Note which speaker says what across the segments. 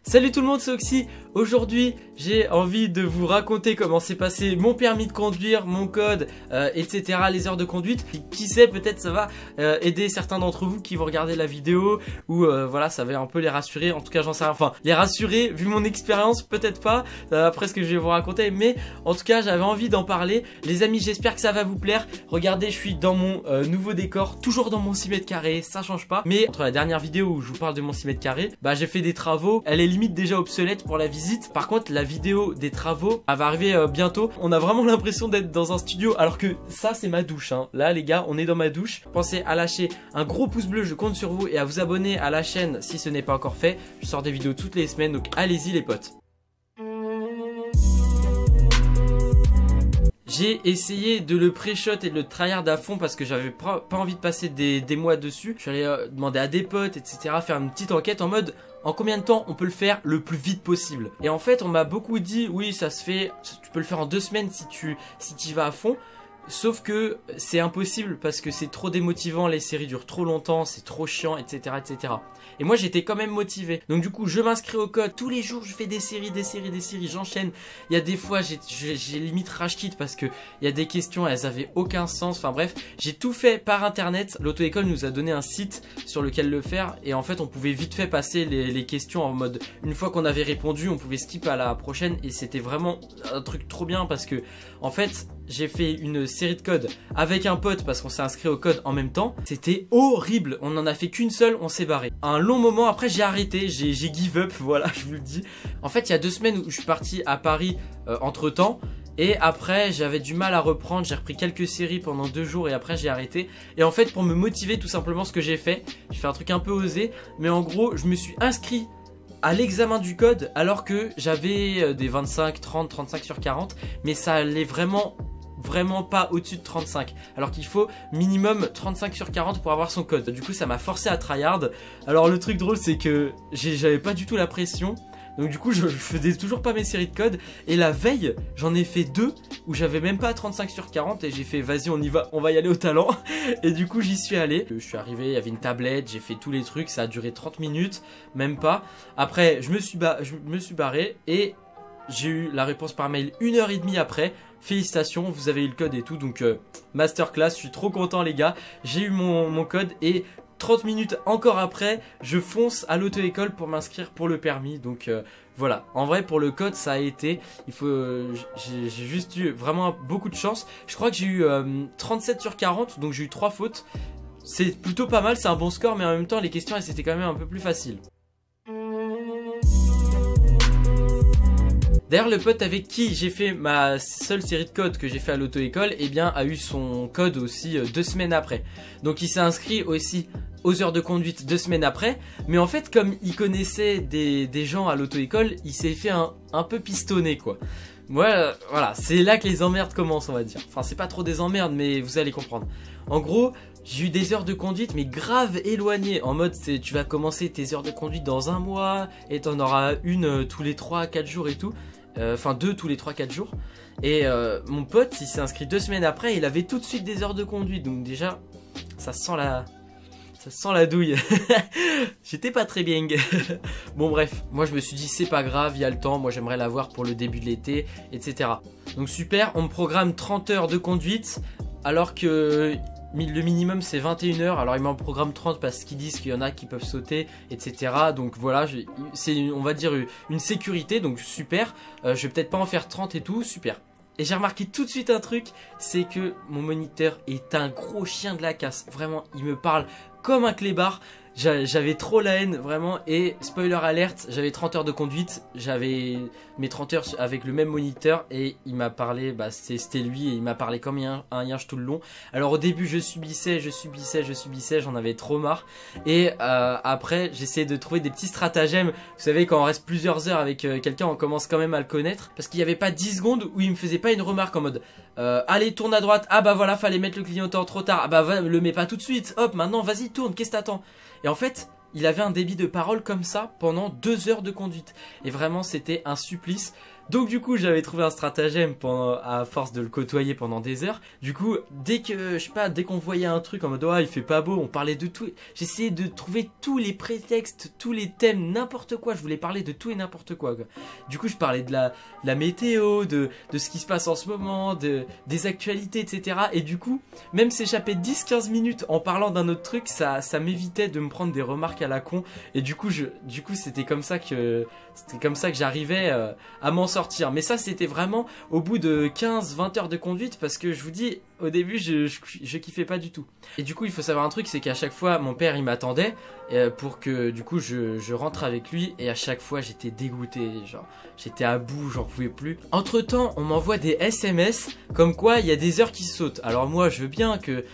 Speaker 1: Salut tout le monde, c'est Oxy. Aujourd'hui, j'ai envie de vous raconter comment s'est passé mon permis de conduire, mon code, etc. Les heures de conduite. Et qui sait, peut-être ça va aider certains d'entre vous qui vont regarder la vidéo ou voilà, ça va un peu les rassurer. En tout cas, j'en sais rien. Enfin, les rassurer, vu mon expérience, peut-être pas, après ce que je vais vous raconter. Mais en tout cas, j'avais envie d'en parler. Les amis, j'espère que ça va vous plaire. Regardez, je suis dans mon nouveau décor, toujours dans mon 6 mètres carrés, ça change pas. Mais entre la dernière vidéo où je vous parle de mon 6 mètres carrés, bah j'ai fait des travaux. Elle est limite déjà obsolète pour la visite. Par contre, la vidéo des travaux, elle va arriver bientôt. On a vraiment l'impression d'être dans un studio, alors que ça, c'est ma douche, hein. Là, les gars, on est dans ma douche. Pensez à lâcher un gros pouce bleu, je compte sur vous, et à vous abonner à la chaîne si ce n'est pas encore fait. Je sors des vidéos toutes les semaines, donc allez-y les potes. J'ai essayé de le pré-shot et de le tryhard à fond parce que j'avais pas envie de passer des mois dessus. Je suis allé demander à des potes, etc. faire une petite enquête en mode en combien de temps on peut le faire le plus vite possible. Et en fait, on m'a beaucoup dit oui, ça se fait, tu peux le faire en 2 semaines si tu y vas à fond. Sauf que c'est impossible parce que c'est trop démotivant, les séries durent trop longtemps, c'est trop chiant, etc., etc. Et moi j'étais quand même motivé. Donc du coup je m'inscris au code. Tous les jours je fais des séries, j'enchaîne. Il y a des fois j'ai limite rage quit parce que il y a des questions, elles avaient aucun sens. Enfin bref, j'ai tout fait par internet. L'auto-école nous a donné un site sur lequel le faire. Et en fait on pouvait vite fait passer les questions en mode, une fois qu'on avait répondu, on pouvait skip à la prochaine. Et c'était vraiment un truc trop bien parce que en fait j'ai fait une série de codes avec un pote parce qu'on s'est inscrit au code en même temps. C'était horrible, on n'en a fait qu'une seule, on s'est barré. Un long moment après j'ai arrêté, j'ai give up, voilà, je vous le dis. En fait il y a 2 semaines où je suis parti à Paris entre temps. Et après j'avais du mal à reprendre, j'ai repris quelques séries pendant 2 jours et après j'ai arrêté. Et en fait pour me motiver tout simplement, ce que j'ai fait un truc un peu osé. Mais en gros je me suis inscrit à l'examen du code alors que j'avais des 25, 30, 35 sur 40. Mais ça allait vraiment pas au-dessus de 35, alors qu'il faut minimum 35 sur 40 pour avoir son code. Du coup ça m'a forcé à tryhard. Alors le truc drôle c'est que j'avais pas du tout la pression. Donc du coup je faisais toujours pas mes séries de code. Et la veille j'en ai fait 2 où j'avais même pas 35 sur 40. Et j'ai fait vas-y on va y aller au talent. Et du coup j'y suis allé. Je suis arrivé, il y avait une tablette, j'ai fait tous les trucs. Ça a duré 30 minutes, même pas. Après je me suis barré et j'ai eu la réponse par mail 1h30 après. Félicitations, vous avez eu le code et tout. Donc masterclass, je suis trop content les gars. J'ai eu mon code et 30 minutes encore après, je fonce à l'auto-école pour m'inscrire pour le permis. Donc voilà, en vrai pour le code ça a été, j'ai juste eu vraiment beaucoup de chance. Je crois que j'ai eu 37 sur 40, donc j'ai eu 3 fautes. C'est plutôt pas mal, c'est un bon score, mais en même temps les questions elles étaient quand même un peu plus faciles. D'ailleurs le pote avec qui j'ai fait ma seule série de codes que j'ai fait à l'auto-école, eh bien a eu son code aussi 2 semaines après. Donc il s'est inscrit aussi aux heures de conduite 2 semaines après. Mais en fait comme il connaissait des gens à l'auto-école, il s'est fait un peu pistonner quoi. Moi voilà, c'est là que les emmerdes commencent on va dire. Enfin c'est pas trop des emmerdes mais vous allez comprendre. En gros j'ai eu des heures de conduite mais grave éloignées. En mode tu vas commencer tes heures de conduite dans 1 mois et t'en auras une tous les 3-4 jours et tout. Enfin 2 tous les 3-4 jours. Et mon pote il s'est inscrit 2 semaines après. Il avait tout de suite des heures de conduite. Donc déjà ça sent la douille. J'étais pas très bien. Bon bref, moi je me suis dit c'est pas grave, il y a le temps. Moi j'aimerais l'avoir pour le début de l'été, etc. Donc super, on me programme 30 heures de conduite alors que le minimum c'est 21 heures. Alors ils m'en programment 30 parce qu'ils disent qu'il y en a qui peuvent sauter, etc. Donc voilà, c'est on va dire une sécurité. Donc super, je vais peut-être pas en faire 30 et tout, super. Et j'ai remarqué tout de suite un truc, c'est que mon moniteur est un gros chien de la casse. Vraiment, il me parle comme un clébard. J'avais trop la haine vraiment. Et spoiler alerte, j'avais 30 heures de conduite. J'avais mes 30 heures avec le même moniteur. Et il m'a parlé, bah c'était lui. Et il m'a parlé comme un yinche tout le long. Alors au début je subissais. J'en avais trop marre. Et après j'essayais de trouver des petits stratagèmes. Vous savez quand on reste plusieurs heures avec quelqu'un, on commence quand même à le connaître. Parce qu'il n'y avait pas 10 secondes où il me faisait pas une remarque en mode allez tourne à droite. Ah bah voilà, fallait mettre le clignotant trop tard. Ah bah le mets pas tout de suite. Hop maintenant vas-y tourne, qu'est-ce que t'attends? Et en fait, il avait un débit de parole comme ça pendant 2 heures de conduite. Et vraiment, c'était un supplice. Donc du coup j'avais trouvé un stratagème à force de le côtoyer pendant des heures. Du coup dès que, je sais pas, dès qu'on voyait un truc en mode il fait pas beau, on parlait de tout. J'essayais de trouver tous les prétextes, tous les thèmes, n'importe quoi. Je voulais parler de tout et n'importe quoi. Du coup je parlais de la météo, de ce qui se passe en ce moment, des actualités, etc. Et du coup même s'échapper 10-15 minutes en parlant d'un autre truc, ça m'évitait de me prendre des remarques à la con. Et du coup c'était comme ça que j'arrivais à m'en sortir. Mais ça c'était vraiment au bout de 15-20 heures de conduite, parce que je vous dis, au début je kiffais pas du tout. Et du coup il faut savoir un truc, c'est qu'à chaque fois mon père il m'attendait pour que du coup je rentre avec lui, et à chaque fois j'étais dégoûté, genre j'étais à bout, j'en pouvais plus. Entre temps on m'envoie des SMS comme quoi il y a des heures qui sautent. Alors moi je veux bien que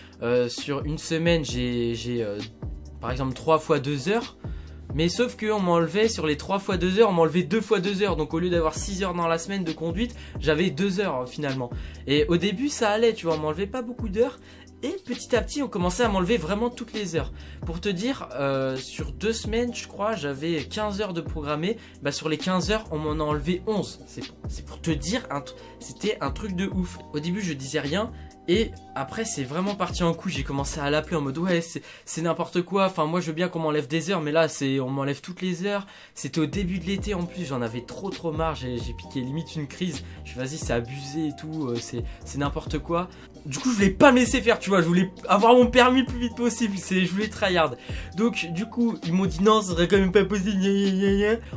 Speaker 1: sur une semaine j'ai par exemple 3 fois 2 heures. Mais sauf qu'on m'enlevait sur les 3 fois 2 heures, on m'enlevait 2 fois 2 heures. Donc au lieu d'avoir 6 heures dans la semaine de conduite, j'avais 2 heures finalement. Et au début ça allait, tu vois, on m'enlevait pas beaucoup d'heures. Et petit à petit on commençait à m'enlever vraiment toutes les heures. Pour te dire, sur 2 semaines je crois, j'avais 15 heures de programmé. Bah sur les 15 heures on m'en a enlevé 11. C'est pour te dire, c'était un truc de ouf. Au début je disais rien. Et après c'est vraiment parti en couille, j'ai commencé à l'appeler en mode ouais c'est n'importe quoi, enfin moi je veux bien qu'on m'enlève des heures, mais là on m'enlève toutes les heures. C'était au début de l'été en plus, j'en avais trop marre, j'ai piqué limite une crise. Je suis vas-y c'est abusé et tout, c'est n'importe quoi. Du coup je voulais pas me laisser faire, tu vois, je voulais avoir mon permis le plus vite possible, je voulais tryhard. Donc du coup ils m'ont dit non ce serait quand même pas possible,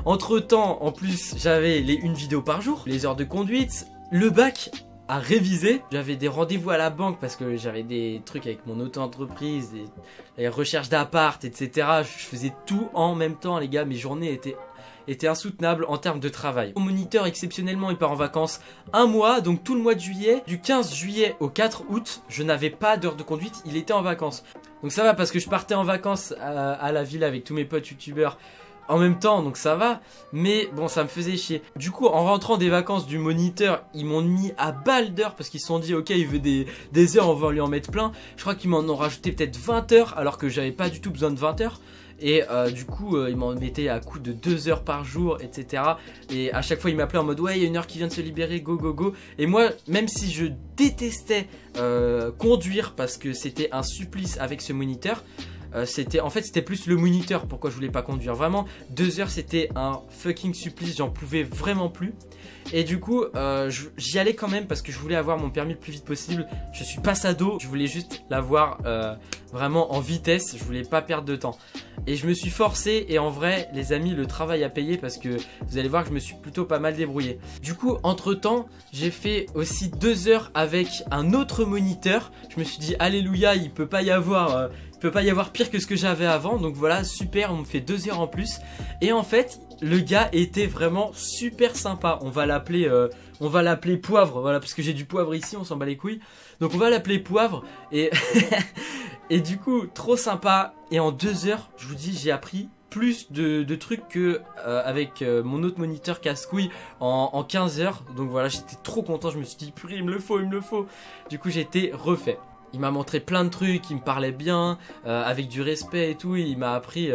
Speaker 1: Entre temps en plus j'avais une vidéo par jour, les heures de conduite, le bac à réviser. J'avais des rendez-vous à la banque parce que j'avais des trucs avec mon auto-entreprise, les recherches d'appart, etc. Je faisais tout en même temps, les gars. Mes journées étaient insoutenables en termes de travail. Mon moniteur, exceptionnellement, il part en vacances un mois, donc tout le mois de juillet. Du 15 juillet au 4 août, je n'avais pas d'heure de conduite, il était en vacances. Donc ça va parce que je partais en vacances à la ville avec tous mes potes youtubeurs en même temps, donc ça va, mais bon ça me faisait chier. Du coup en rentrant des vacances du moniteur, ils m'ont mis à balle d'heures parce qu'ils se sont dit ok il veut des heures, on va lui en mettre plein. Je crois qu'ils m'en ont rajouté peut-être 20 heures alors que j'avais pas du tout besoin de 20 heures. Et du coup ils m'en mettaient à coup de 2 heures par jour, etc. Et à chaque fois ils m'appelaient en mode ouais il y a une heure qui vient de se libérer, go go go. Et moi même si je détestais conduire parce que c'était un supplice avec ce moniteur, c'était plus le moniteur pourquoi je voulais pas conduire. Vraiment 2 heures c'était un fucking supplice, j'en pouvais vraiment plus. Et du coup j'y allais quand même parce que je voulais avoir mon permis le plus vite possible. Je suis passado, je voulais juste l'avoir vraiment en vitesse, je voulais pas perdre de temps. Et je me suis forcé, et en vrai les amis le travail à payer parce que vous allez voir que je me suis plutôt pas mal débrouillé. Du coup entre temps j'ai fait aussi 2 heures avec un autre moniteur. Je me suis dit alléluia, il peut pas y avoir pire que ce que j'avais avant. Donc voilà super, on me fait 2 heures en plus. Et en fait le gars était vraiment super sympa. On va l'appeler Poivre, voilà, parce que j'ai du poivre ici, on s'en bat les couilles. Donc on va l'appeler Poivre. Et et du coup trop sympa. Et en 2 heures je vous dis j'ai appris plus de trucs que avec mon autre moniteur casse-couille en 15 heures. Donc voilà, j'étais trop content, je me suis dit purée il me le faut. Du coup j'ai été refait. Il m'a montré plein de trucs, il me parlait bien, avec du respect et tout, il m'a appris...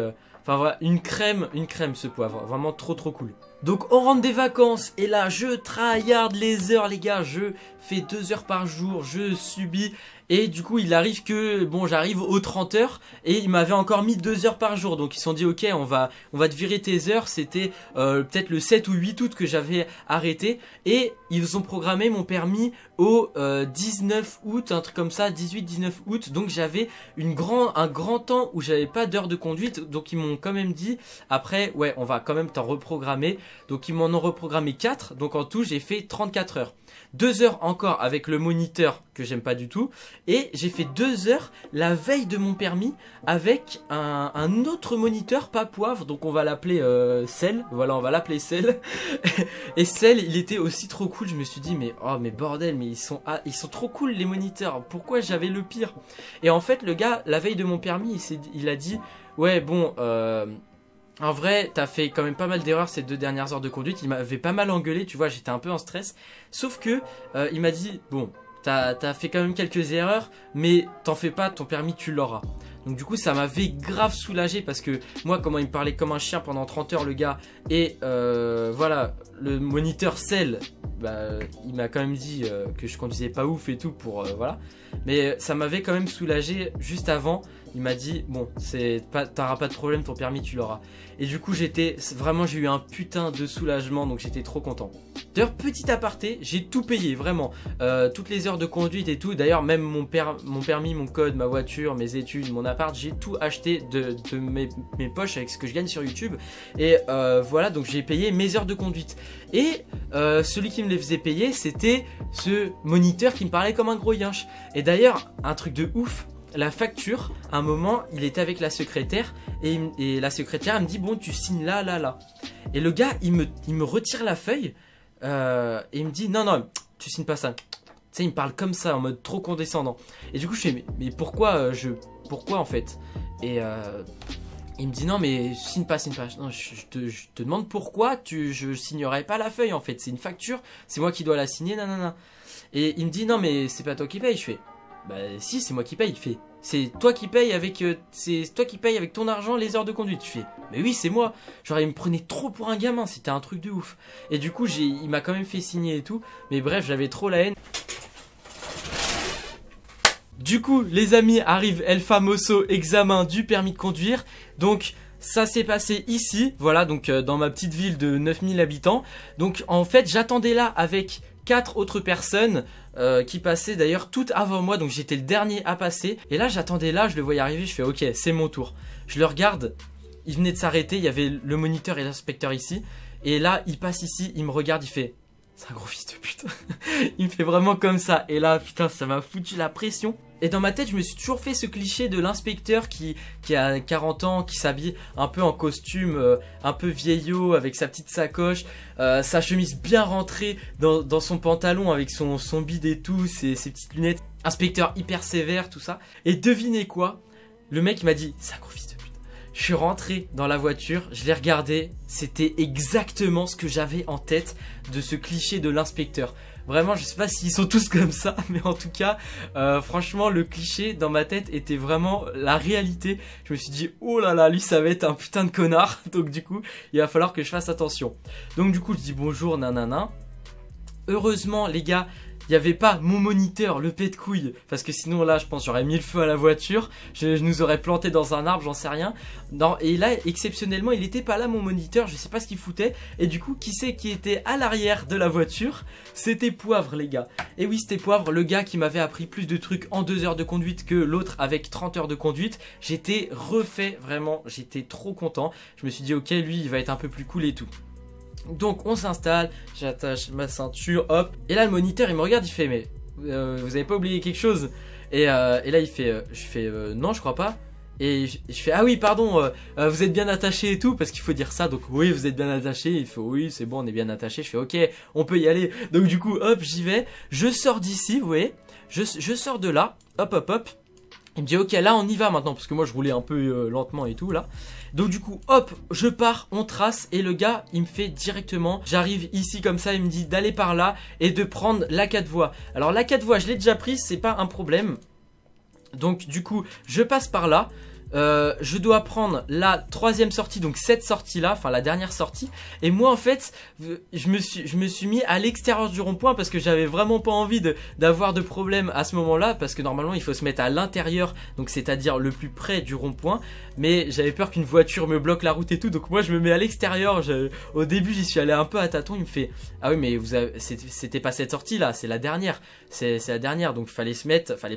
Speaker 1: Enfin voilà, une crème ce Poivre, vraiment trop cool. Donc on rentre des vacances et là je tryhard les heures les gars, je fais 2 heures par jour, je subis. Et du coup il arrive que bon j'arrive aux 30 heures et il m'avait encore mis 2 heures par jour. Donc ils se sont dit ok on va te virer tes heures. C'était peut-être le 7 ou 8 août que j'avais arrêté. Et ils ont programmé mon permis au 19 août, un truc comme ça, 18-19 août. Donc j'avais un grand temps où j'avais pas d'heure de conduite. Donc ils m'ont quand même dit après ouais on va quand même t'en reprogrammer. Donc ils m'en ont reprogrammé 4. Donc en tout j'ai fait 34 heures. 2 heures encore avec le moniteur que j'aime pas du tout. Et j'ai fait 2 heures la veille de mon permis avec un autre moniteur, pas Poivre. Donc on va l'appeler Cell. Voilà, on va l'appeler Cell. Et Cell, il était aussi trop cool. Je me suis dit mais oh mais bordel, mais ils sont trop cool les moniteurs. Pourquoi j'avais le pire? Et en fait le gars, la veille de mon permis, il a dit ouais bon en vrai, t'as fait quand même pas mal d'erreurs ces 2 dernières heures de conduite. Il m'avait pas mal engueulé, tu vois, j'étais un peu en stress. Sauf que il m'a dit, bon, t'as fait quand même quelques erreurs, mais t'en fais pas, ton permis tu l'auras. Donc du coup ça m'avait grave soulagé parce que moi comment il me parlait comme un chien pendant 30 heures le gars. Et voilà, le moniteur Cell, il m'a quand même dit que je conduisais pas ouf et tout pour voilà. Mais ça m'avait quand même soulagé juste avant. Il m'a dit bon, t'auras pas de problème, ton permis tu l'auras. Et du coup j'ai eu un putain de soulagement, donc j'étais trop content. D'ailleurs petit aparté, j'ai tout payé vraiment, toutes les heures de conduite et tout. D'ailleurs même mon permis, mon code, ma voiture, mes études, mon appart, j'ai tout acheté de mes poches avec ce que je gagne sur YouTube. Et voilà, donc j'ai payé mes heures de conduite. Et celui qui me les faisait payer, c'était ce moniteur qui me parlait comme un gros yinche. Et d'ailleurs un truc de ouf, la facture, à un moment, il était avec la secrétaire et la secrétaire, elle me dit bon, tu signes là, là, là. Et le gars, il me retire la feuille et il me dit non, non, tu signes pas ça. Tu sais, il me parle comme ça, en mode trop condescendant. Et du coup, je fais mais pourquoi pourquoi en fait? Et il me dit non, mais signe pas. Non, je te demande pourquoi je signerai pas la feuille en fait. C'est une facture, c'est moi qui dois la signer, nanana. Et il me dit non, mais c'est pas toi qui paye. Je fais bah si, c'est moi qui paye. Il fait c'est toi qui paye avec ton argent les heures de conduite. Je fais mais oui, c'est moi. Genre il me prenait trop pour un gamin, c'était un truc de ouf. Et du coup il m'a quand même fait signer et tout. Mais bref, j'avais trop la haine. Du coup les amis, arrive El Famoso examen du permis de conduire. Donc ça s'est passé ici, voilà, donc dans ma petite ville de 9000 habitants. Donc en fait j'attendais là avec 4 autres personnes qui passaient d'ailleurs toutes avant moi, donc j'étais le dernier à passer. Et là j'attendais là, je le voyais arriver, je fais ok, c'est mon tour. Je le regarde, il venait de s'arrêter, il y avait le moniteur et l'inspecteur ici. Et là il passe ici, il me regarde, il fait c'est un gros fils de pute. Il me fait vraiment comme ça. Et là putain, ça m'a foutu la pression. Et dans ma tête je me suis toujours fait ce cliché de l'inspecteur qui a 40 ans, qui s'habille un peu en costume, un peu vieillot, avec sa petite sacoche, sa chemise bien rentrée dans son pantalon, avec son bide et tout, ses petites lunettes. Inspecteur hyper sévère, tout ça. Et devinez quoi? Le mec m'a dit c'est un gros fils de pute. Je suis rentré dans la voiture, je l'ai regardé, c'était exactement ce que j'avais en tête de ce cliché de l'inspecteur. Vraiment, je sais pas s'ils sont tous comme ça, mais en tout cas, franchement, le cliché dans ma tête était vraiment la réalité. Je me suis dit, oh là là, lui, ça va être un putain de connard. Donc du coup, il va falloir que je fasse attention. Donc du coup, je dis bonjour, nanana. Heureusement, les gars, il n'y avait pas mon moniteur, le pet de couille, parce que sinon là je pense j'aurais mis le feu à la voiture, je nous aurais planté dans un arbre, j'en sais rien. Non, et là exceptionnellement il était pas là mon moniteur, je sais pas ce qu'il foutait. Et du coup qui c'est qui était à l'arrière de la voiture? C'était Poivre les gars. Et oui, c'était Poivre, le gars qui m'avait appris plus de trucs en 2 heures de conduite que l'autre avec 30 heures de conduite. J'étais refait, vraiment, j'étais trop content. Je me suis dit ok, lui il va être un peu plus cool et tout. Donc on s'installe, j'attache ma ceinture, hop. Et là le moniteur il me regarde, il fait mais vous avez pas oublié quelque chose? Et là il fait, je fais non je crois pas. Et je fais ah oui pardon, vous êtes bien attaché et tout, parce qu'il faut dire ça. Donc oui vous êtes bien attaché. Il fait oui c'est bon on est bien attaché. Je fais ok on peut y aller. Donc du coup hop j'y vais, je sors d'ici, vous voyez, je sors de là, hop hop hop. Il me dit ok là on y va maintenant, parce que moi je roulais un peu lentement et tout là. Donc du coup hop je pars, on trace. Et le gars il me fait directement, j'arrive ici comme ça, il me dit d'aller par là et de prendre la 4 voies. Alors la 4 voies je l'ai déjà prise, c'est pas un problème. Donc du coup je passe par là. Je dois prendre la 3e sortie, donc cette sortie là, enfin la dernière sortie. Et moi en fait je me suis mis à l'extérieur du rond-point, parce que j'avais vraiment pas envie d'avoir de problème à ce moment là, parce que normalement il faut se mettre à l'intérieur, donc c'est à dire le plus près du rond-point. Mais j'avais peur qu'une voiture me bloque la route et tout, donc moi je me mets à l'extérieur. Au début j'y suis allé un peu à tâtons, il me fait ah oui mais c'était pas cette sortie là, c'est la dernière. C'est la dernière, donc fallait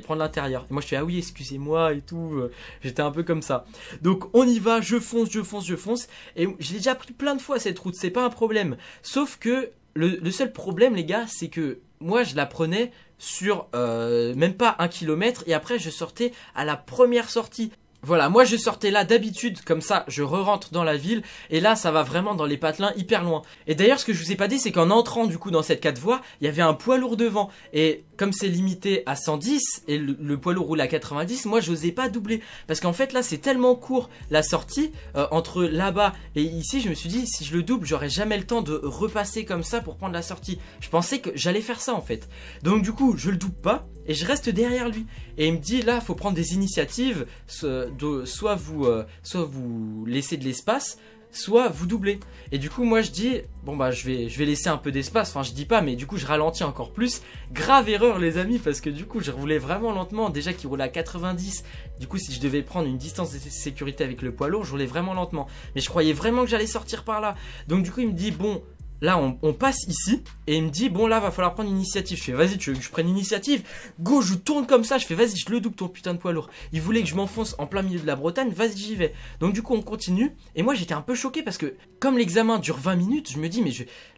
Speaker 1: prendre l'intérieur. Et moi je fais ah oui excusez-moi et tout, j'étais un peu comme ça. Donc on y va, je fonce. Et j'ai déjà pris plein de fois cette route, c'est pas un problème. Sauf que le seul problème les gars, c'est que moi je la prenais sur même pas 1 kilomètre, et après je sortais à la première sortie. Voilà, moi je sortais là d'habitude, comme ça je re-rentre dans la ville, et là ça va vraiment dans les patelins hyper loin. Et d'ailleurs ce que je vous ai pas dit, c'est qu'en entrant du coup dans cette 4 voies, il y avait un poids lourd devant, et comme c'est limité à 110, et le poids lourd roule à 90, moi j'osais pas doubler, parce qu'en fait là c'est tellement court la sortie, entre là-bas et ici, je me suis dit si je le double, j'aurais jamais le temps de repasser comme ça pour prendre la sortie. Je pensais que j'allais faire ça en fait. Donc du coup je le double pas, et je reste derrière lui. Et il me dit là, faut prendre des initiatives, soit vous laissez de l'espace, soit vous doublez. Et du coup moi je dis, bon bah je vais laisser un peu d'espace, enfin je dis pas, mais du coup je ralentis encore plus. Grave erreur les amis, parce que du coup je roulais vraiment lentement, déjà qu'il roulait à 90. Du coup si je devais prendre une distance de sécurité avec le poids lourd, je roulais vraiment lentement. Mais je croyais vraiment que j'allais sortir par là. Donc du coup il me dit, bon... Là on passe ici et il me dit bon là va falloir prendre une initiative. Je fais vas-y tu veux que je prenne l'initiative? Go, je tourne comme ça, je fais vas-y je le double ton putain de poids lourd. Il voulait que je m'enfonce en plein milieu de la Bretagne, vas-y j'y vais. Donc du coup on continue et moi j'étais un peu choqué parce que comme l'examen dure 20 minutes, je me dis mais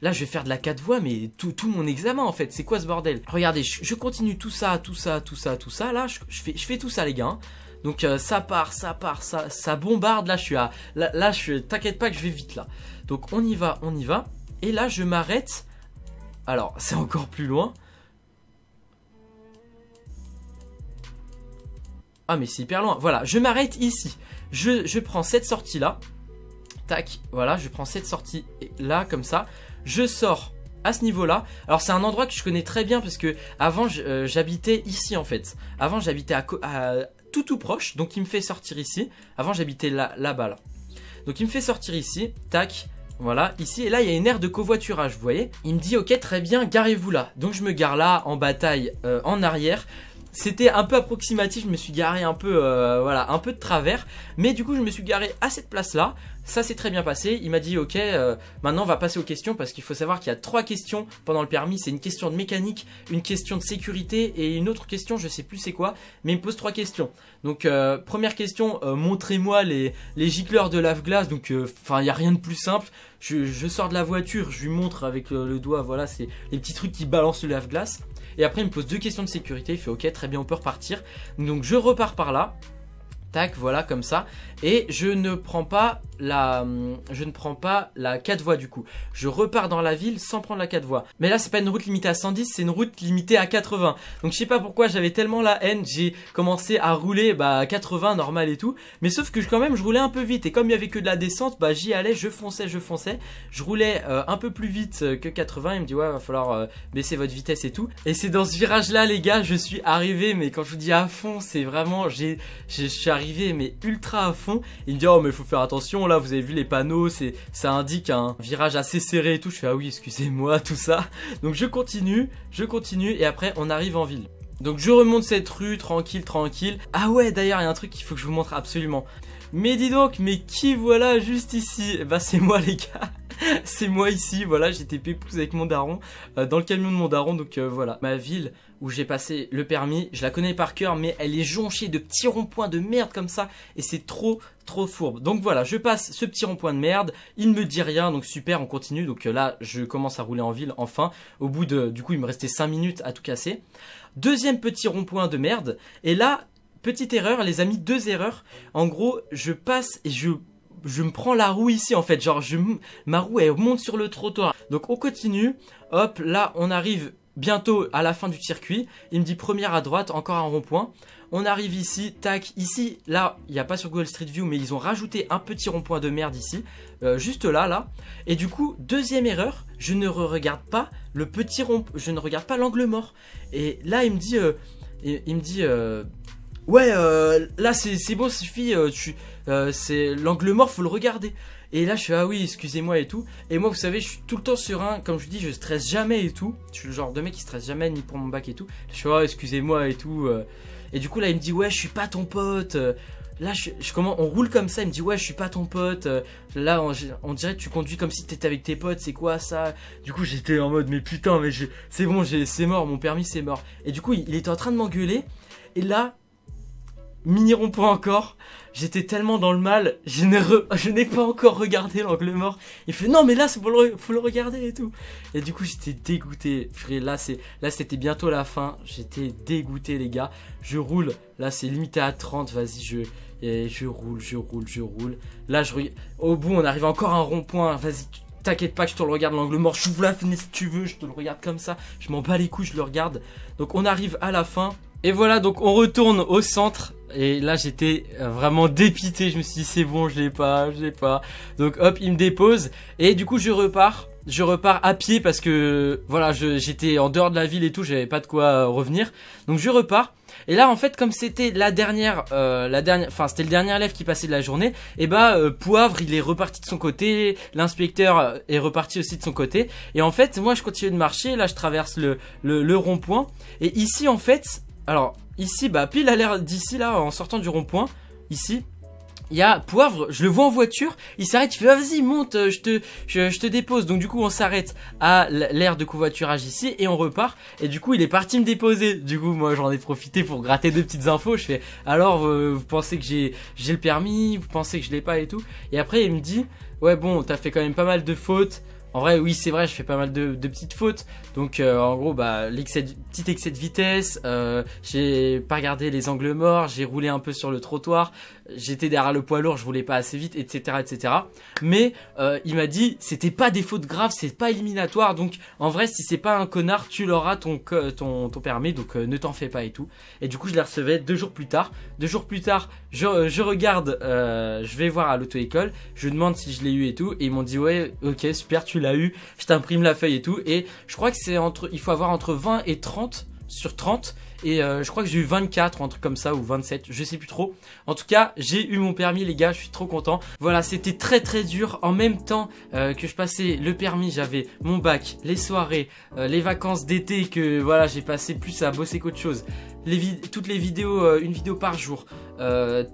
Speaker 1: là je vais faire de la 4 voies mais tout mon examen en fait, c'est quoi ce bordel? Regardez, je continue tout ça là, je fais tout ça les gars hein. Donc ça part, ça bombarde, là je suis à... Là t'inquiète pas que je vais vite là. Donc on y va. Et là je m'arrête. Alors c'est encore plus loin. Ah mais c'est hyper loin. Voilà, je m'arrête ici. Je prends cette sortie là. Tac, voilà, je prends cette sortie là comme ça. Je sors à ce niveau là. Alors c'est un endroit que je connais très bien parce que avant j'habitais ici en fait. Avant j'habitais à tout proche. Donc il me fait sortir ici. Avant j'habitais là-bas là. Donc il me fait sortir ici. Tac. Voilà, ici, et là, il y a une aire de covoiturage, vous voyez. Il me dit, ok, très bien, garez-vous là. Donc, je me gare là, en bataille, en arrière. C'était un peu approximatif, je me suis garé un peu, voilà, un peu de travers. Mais du coup, je me suis garé à cette place-là. Ça s'est très bien passé. Il m'a dit, ok, maintenant, on va passer aux questions. Parce qu'il faut savoir qu'il y a 3 questions pendant le permis. C'est une question de mécanique, une question de sécurité et une autre question, je sais plus c'est quoi. Mais il me pose 3 questions. Donc, première question, montrez-moi les gicleurs de lave-glace. Donc, enfin, il n'y a rien de plus simple. Je sors de la voiture, je lui montre avec le doigt, voilà, c'est les petits trucs qui balancent le lave-glace. Et après, il me pose 2 questions de sécurité. Il fait ok, très bien, on peut repartir. Donc, je repars par là. Tac, voilà, comme ça. Et je ne prends pas la 4 voies du coup. Je repars dans la ville sans prendre la 4 voies. Mais là, c'est pas une route limitée à 110, c'est une route limitée à 80. Donc, je sais pas pourquoi j'avais tellement la haine. J'ai commencé à rouler à 80, normal et tout. Mais sauf que quand même, je roulais un peu vite. Et comme il y avait que de la descente, j'y allais, je fonçais. Je roulais un peu plus vite que 80. Il me dit, ouais, va falloir baisser votre vitesse et tout. Et c'est dans ce virage-là, les gars, je suis arrivé. Mais quand je vous dis à fond, c'est vraiment, je suis arrivé, mais ultra à fond. Il me dit, oh, mais il faut faire attention. Là, vous avez vu les panneaux, ça indique un virage assez serré et tout. Je fais, ah oui, excusez-moi, tout ça. Donc, je continue. Et après, on arrive en ville. Donc, je remonte cette rue, tranquille. Ah ouais, d'ailleurs, il y a un truc qu'il faut que je vous montre absolument. Mais dis donc, mais qui voilà juste ici? Bah, c'est moi, les gars. C'est moi ici, voilà, j'étais pépouze avec mon daron, dans le camion de mon daron, donc voilà. Ma ville où j'ai passé le permis, je la connais par cœur, mais elle est jonchée de petits ronds-points de merde comme ça, et c'est trop fourbe. Donc voilà, je passe ce petit rond-point de merde, il ne me dit rien, donc super, on continue. Donc là, je commence à rouler en ville, enfin, au bout du coup, il me restait 5 minutes à tout casser. Deuxième petit rond-point de merde, et là, petite erreur, les amis, 2 erreurs. En gros, je passe et je me prends la roue ici en fait, genre ma roue elle monte sur le trottoir. Donc on continue, hop, là on arrive bientôt à la fin du circuit. Il me dit première à droite, encore un rond-point. On arrive ici, tac, ici, là, il n'y a pas sur Google Street View, mais ils ont rajouté un petit rond-point de merde ici, juste là. Et du coup, deuxième erreur, je ne regarde pas le petit je ne regarde pas l'angle mort. Et là il me dit, ouais, là c'est bon, ça suffit, c'est l'angle mort, faut le regarder. Et là je suis, ah oui, excusez-moi et tout. Et moi vous savez, je suis tout le temps serein, comme je vous dis, je stresse jamais et tout. Je suis le genre de mec qui stresse jamais ni pour mon bac et tout. Je suis, ah excusez-moi et tout. Et du coup là il me dit, ouais, je suis pas ton pote. Là on roule comme ça, il me dit, ouais, je suis pas ton pote. Là on dirait que tu conduis comme si t'étais avec tes potes, c'est quoi ça? Du coup j'étais en mode, mais putain, mais c'est bon, c'est mort, mon permis c'est mort. Et du coup il était en train de m'engueuler. Et là mini rond-point encore. J'étais tellement dans le mal, je n'ai pas encore regardé l'angle mort. Il fait non mais là faut le regarder et tout. Et du coup j'étais dégoûté. Là c'était bientôt la fin. J'étais dégoûté les gars. Je roule. Là c'est limité à 30. Vas-y je roule. Là au bout on arrive encore à un rond-point. Vas-y. T'inquiète pas que je te le regarde l'angle mort, j'ouvre la fenêtre si tu veux, je te le regarde comme ça, je m'en bats les couilles, je le regarde. Donc on arrive à la fin, et voilà, donc on retourne au centre, et là j'étais vraiment dépité, je me suis dit c'est bon, je l'ai pas. Donc hop, il me dépose, et du coup je repars à pied parce que voilà, j'étais en dehors de la ville et tout, j'avais pas de quoi revenir. Donc je repars. Et là en fait comme c'était c'était le dernier élève qui passait de la journée, et Poivre il est reparti de son côté, l'inspecteur est reparti aussi de son côté. Et en fait moi je continue de marcher, là je traverse le rond-point. Et ici en fait, alors ici pile à l'air d'ici là en sortant du rond-point, ici il y a Poivre, je le vois en voiture, il s'arrête, il fait vas-y monte, je te dépose. Donc du coup on s'arrête à l'aire de covoiturage ici et on repart. Et du coup il est parti me déposer. Du coup moi j'en ai profité pour gratter 2 petites infos. Je fais alors vous pensez que j'ai le permis, vous pensez que je l'ai pas et tout. Et après il me dit ouais bon t'as fait quand même pas mal de fautes. En vrai oui c'est vrai, je fais pas mal de petites fautes. Donc en gros petit excès de vitesse, j'ai pas regardé les angles morts, j'ai roulé un peu sur le trottoir, j'étais derrière le poids lourd, je roulais pas assez vite, etc. Mais il m'a dit c'était pas des fautes graves, c'est pas éliminatoire. Donc en vrai si c'est pas un connard tu l'auras ton permis, donc ne t'en fais pas et tout. Et du coup je les recevais 2 jours plus tard. 2 jours plus tard je regarde, je vais voir à l'auto-école, je demande si je l'ai eu et tout. Et ils m'ont dit ouais ok super tu l'as eu, je t'imprime la feuille et tout. Et je crois que il faut avoir entre 20 et 30 sur 30. Et je crois que j'ai eu 24 ou un truc comme ça, ou 27, je sais plus trop. En tout cas j'ai eu mon permis les gars, je suis trop content. Voilà, c'était très dur. En même temps que je passais le permis, j'avais mon bac, les soirées, les vacances d'été que voilà j'ai passé plus à bosser qu'autre chose. Toutes les vidéos, une vidéo par jour,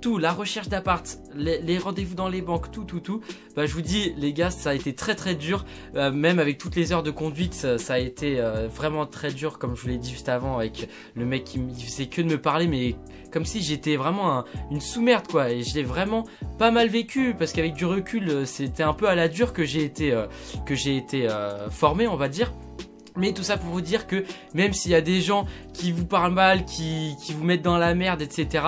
Speaker 1: tout, la recherche d'appart, les rendez-vous dans les banques, tout. Je vous dis les gars, ça a été très dur, même avec toutes les heures de conduite, ça a été vraiment très dur, comme je vous l'ai dit juste avant, avec le mec qui faisait que de me parler, mais comme si j'étais vraiment une sous-merde quoi. Et je l'ai vraiment pas mal vécu, parce qu'avec du recul, c'était un peu à la dure que j'ai été formé, on va dire. Mais tout ça pour vous dire que même s'il y a des gens qui vous parlent mal, qui vous mettent dans la merde, etc.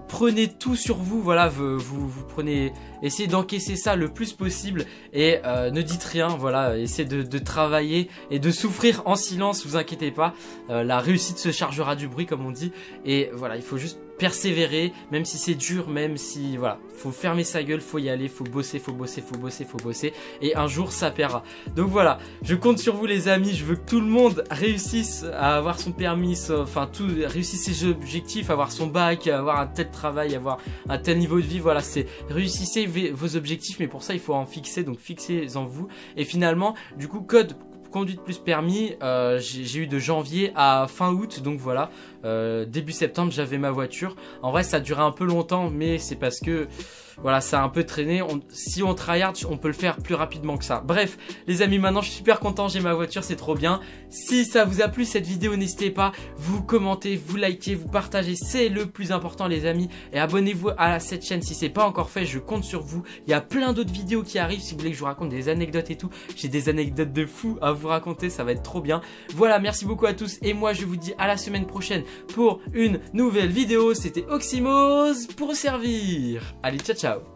Speaker 1: Prenez tout sur vous, voilà, vous prenez, essayez d'encaisser ça le plus possible et ne dites rien, voilà, essayez de travailler et de souffrir en silence, vous inquiétez pas, la réussite se chargera du bruit comme on dit. Et voilà, il faut juste persévérer, même si c'est dur, même si voilà, faut fermer sa gueule, faut y aller, faut bosser, et un jour ça paiera. Donc voilà, je compte sur vous les amis, je veux que tout le monde réussisse à avoir son permis, réussisse ses objectifs, avoir son bac, avoir un tel travail, avoir un tel niveau de vie. Voilà, c'est réussissez vos objectifs, mais pour ça il faut en fixer, donc fixez-en vous. Et finalement, du coup, code conduite plus permis, j'ai eu de janvier à fin août, donc voilà, début septembre j'avais ma voiture. En vrai ça a duré un peu longtemps, mais c'est parce que voilà, ça a un peu traîné. Si on tryhard, on peut le faire plus rapidement que ça. Bref, les amis, maintenant je suis super content, j'ai ma voiture, c'est trop bien. Si ça vous a plu cette vidéo, n'hésitez pas, vous commentez, vous likez, vous partagez, c'est le plus important les amis. Et abonnez-vous à cette chaîne si c'est pas encore fait, je compte sur vous. Il y a plein d'autres vidéos qui arrivent, si vous voulez que je vous raconte des anecdotes et tout. J'ai des anecdotes de fou à vous raconter, ça va être trop bien. Voilà, merci beaucoup à tous et moi je vous dis à la semaine prochaine pour une nouvelle vidéo. C'était Oxymose pour servir. Allez, ciao ciao.